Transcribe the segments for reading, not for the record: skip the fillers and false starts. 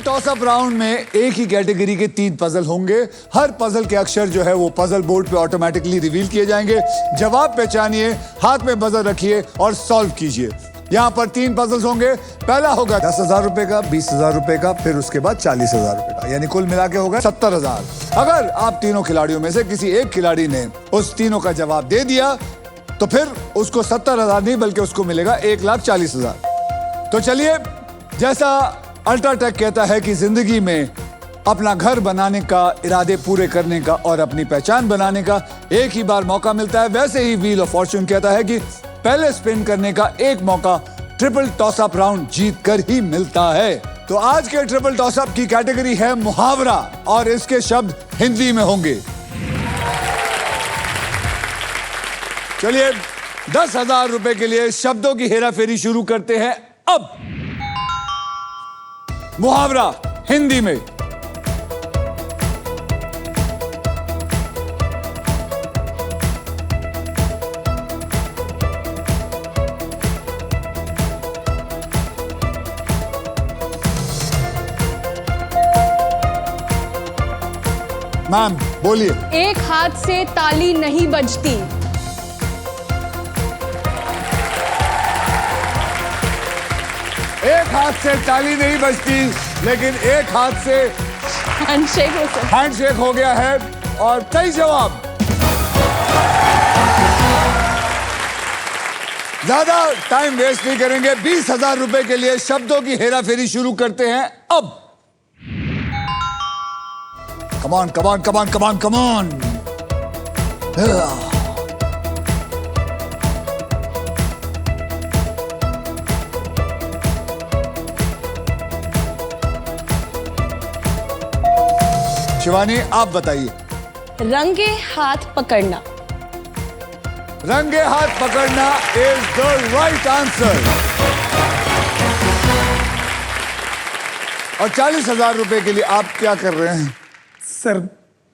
Toss up round में एक ही category के 3 पजल होंगे। हर पजल के अक्षर जो है वो पजल बोर्ड पे ऑटोमेटिकली रिवील किए जाएंगे। जवाब पहचानिए, हाथ में बजर रखिए और सॉल्व कीजिए। यहाँ पर 3 पजल्स होंगे। पहला होगा 10,000 रुपए का, 20,000 रुपए का, फिर उसके बाद 40,000 रुपए का, यानी कुल मिला के होगा 70,000। अगर आप तीनों खिलाड़ियों में से किसी एक खिलाड़ी ने उस तीनों का जवाब दे दिया तो फिर उसको 70,000 नहीं बल्कि उसको मिलेगा 1,40,000। तो चलिए, जैसा अल्ट्राटेक कहता है कि जिंदगी में अपना घर बनाने का, इरादे पूरे करने का और अपनी पहचान बनाने का एक ही बार मौका मिलता है, वैसे ही व्हील ऑफ फॉर्च्यून कहता है कि पहले स्पिन करने का एक मौका ट्रिपल टॉस अप राउंड जीत कर ही मिलता है। तो आज के ट्रिपल टॉस अप की कैटेगरी है मुहावरा और इसके शब्द हिंदी में होंगे। चलिए, 10,000 रुपए के लिए शब्दों की हेराफेरी शुरू करते हैं अब। मुहावरा हिंदी में। मैम बोलिए। एक हाथ से ताली नहीं बजती। एक हाथ से ताली नहीं बजती, लेकिन एक हाथ से हैंडशेक हो गया है और सही जवाब। ज्यादा टाइम वेस्ट नहीं करेंगे। 20,000 रुपए के लिए शब्दों की हेराफेरी शुरू करते हैं अब। कमान कमान कमान कमान कमान। शिवानी आप बताइए। रंगे हाथ पकड़ना। रंगे हाथ पकड़ना इज द राइट आंसर। और 40,000 रुपए के लिए आप क्या कर रहे हैं? सर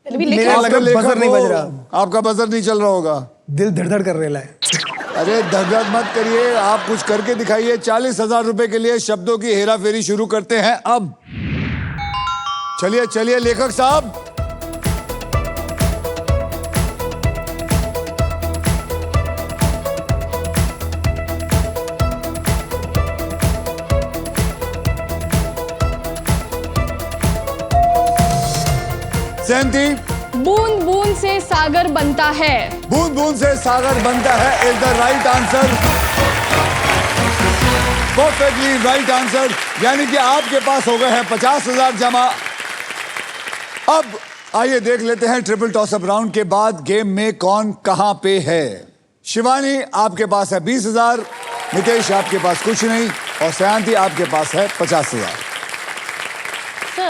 मेरा बजर नहीं बज रहा। आपका बजर नहीं चल रहा होगा। दिल धड़धड़ कर रहा है। अरे धड़धड़ मत करिए, आप कुछ करके दिखाइए। 40,000 रुपए के लिए शब्दों की हेराफेरी शुरू करते हैं अब। चलिए चलिए लेखक साहब। सैंती। बूंद बूंद से सागर बनता है। बूंद बूंद से सागर बनता है is the right answer. Perfectly right answer. यानी कि आपके पास हो गए हैं 50,000 जमा। अब आइए देख लेते हैं ट्रिपल टॉस अप राउंड के बाद गेम में कौन कहां पे है। शिवानी आपके पास है 20,000, नितेश आपके पास कुछ नहीं और सयांती आपके पास है 50,000।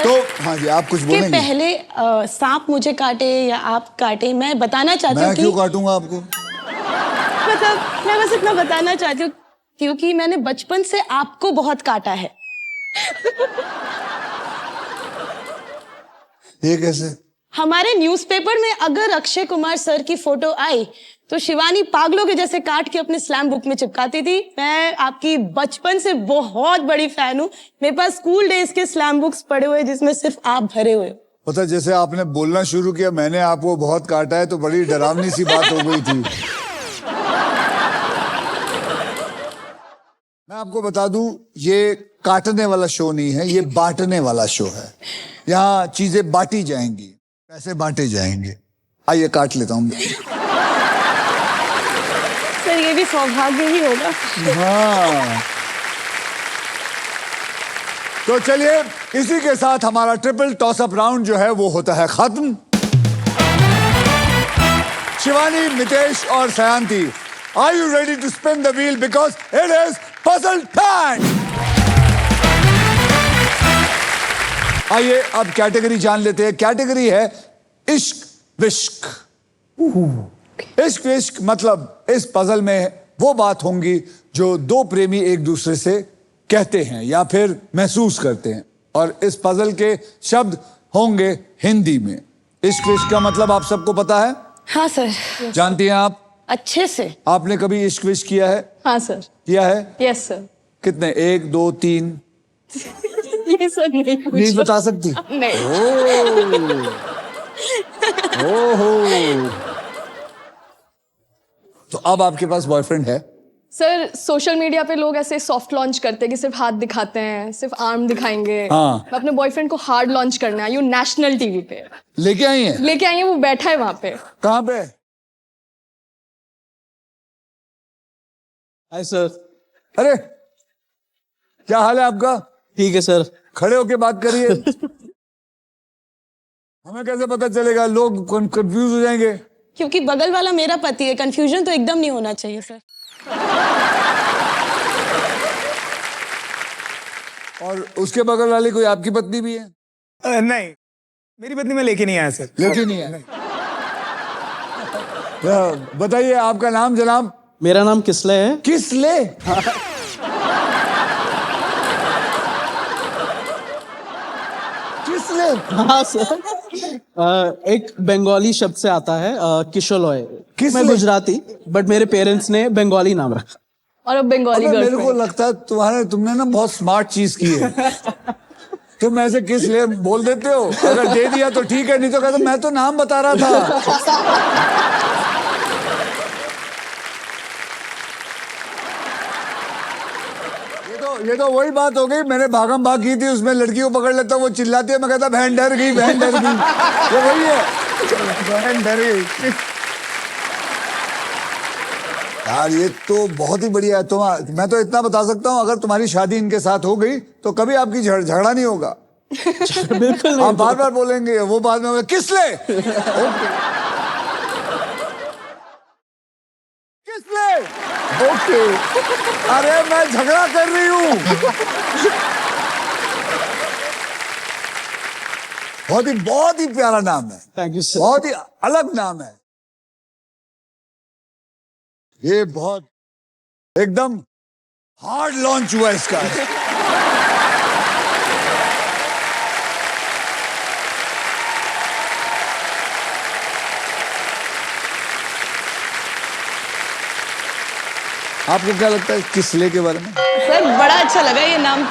तो हाँ जी, आप कुछ बोलेंगे? पहले सांप मुझे काटे या आप काटे, मैं बताना चाहती हूँ। मैं क्यों काटूंगा आपको? मतलब मैं बस इतना बताना चाहती हूँ क्योंकि मैंने बचपन से आपको बहुत काटा है। ये कैसे? हमारे न्यूज़पेपर में अगर अक्षय कुमार सर की फोटो आई तो शिवानी पागलों के जैसे काट के अपने स्लैम बुक में चिपकाती थी। मैं आपकी बचपन से बहुत बड़ी फैन हूँ। मेरे पास स्कूल डेज के स्लैम बुक्स पड़े हुए जिसमें सिर्फ आप भरे हुए हो। पता, जैसे आपने बोलना शुरू किया मैंने आपको बहुत काटा है तो बड़ी डरावनी सी बात हो गई थी। मैं आपको बता दूं, ये काटने वाला शो नहीं है, ये बांटने वाला शो है। यहाँ चीजें बांटी जाएंगी, पैसे बांटे जाएंगे। आइए काट लेता हूँ। सर ये भी सौभाग्य ही होगा। हाँ, तो चलिए इसी के साथ हमारा ट्रिपल टॉस अप राउंड जो है वो होता है खत्म। शिवानी, नितेश और Sayanti, are you ready to spin the wheel because it is puzzle time. आइए अब कैटेगरी जान लेते हैं। कैटेगरी है इश्क विश्क। इश्क विश्क मतलब इस पजल में वो बात होंगी जो दो प्रेमी एक दूसरे से कहते हैं या फिर महसूस करते हैं, और इस पजल के शब्द होंगे हिंदी में। इश्क विश्क का मतलब आप सबको पता है? हाँ सर। जानती हैं आप? अच्छे से। आपने कभी इश्क विश्क किया है? हाँ सर। किया है? Yes sir. कितने? 1 2 3? ये सर नहीं नहीं बता सकती? नहीं। ओहो। तो अब आपके पास बॉयफ्रेंड है? सर सोशल मीडिया पे लोग ऐसे सॉफ्ट लॉन्च करते हैं कि सिर्फ हाथ दिखाते हैं, सिर्फ आर्म दिखाएंगे। हाँ। मैं अपने बॉयफ्रेंड को हार्ड लॉन्च करना है, यू नेशनल टीवी पे लेके आई हैं? लेके आई है, वो बैठा है वहां पे। कहाँ पे? Hi sir. अरे क्या हाल है आपका? ठीक है सर। खड़े होके बात करिए। हमें कैसे पता चलेगा? लोग कंफ्यूज हो जाएंगे। क्योंकि बगल वाला मेरा पति है, कंफ्यूजन तो एकदम नहीं होना चाहिए सर। और उसके बगल वाली कोई आपकी पत्नी भी है? नहीं, मेरी पत्नी मैं लेके नहीं आया सर। लेकिन नहीं है। बताइए आपका नाम जनाब? मेरा नाम किसले है। किसले? किसले? हाँ सर। एक बंगाली शब्द से आता है किशोलॉय। किसले? मैं गुजराती, बट मेरे पेरेंट्स ने बंगाली नाम रखा। और अब बंगाली अबे मेरे को गर्लफ्रेंड। लगता है तुमने ना बहुत स्मार्ट चीज की है। तुम ऐसे किस लिए बोल देते हो? अगर दे दिया तो ठीक है, नहीं तो कहते मैं तो नाम बता रहा था। ये तो वही बात हो गई, मैंने भागम भाग की थी, उसमें लड़की को पकड़ लेता, वो चिल्लाती है, मैं कहता बहन डर गई, बहन डर गई। ये वही है, बहन डर गई। यार ये तो बहुत ही बढ़िया है। मैं तो इतना बता सकता हूँ, अगर तुम्हारी शादी इनके साथ हो गई तो कभी आपकी झगड़ा नहीं होगा। बिल्कुल आप बार बार बोलेंगे, वो बाद में किसले? किसले? ओके। अरे मैं झगड़ा कर रही हूँ। बहुत ही प्यारा नाम है। Thank you sir. बहुत ही अलग नाम है ये। बहुत एकदम हार्ड लॉन्च हुआ इसका। आपको क्या लगता है किसले के बारे में? सर बड़ा अच्छा लगा ये नाम।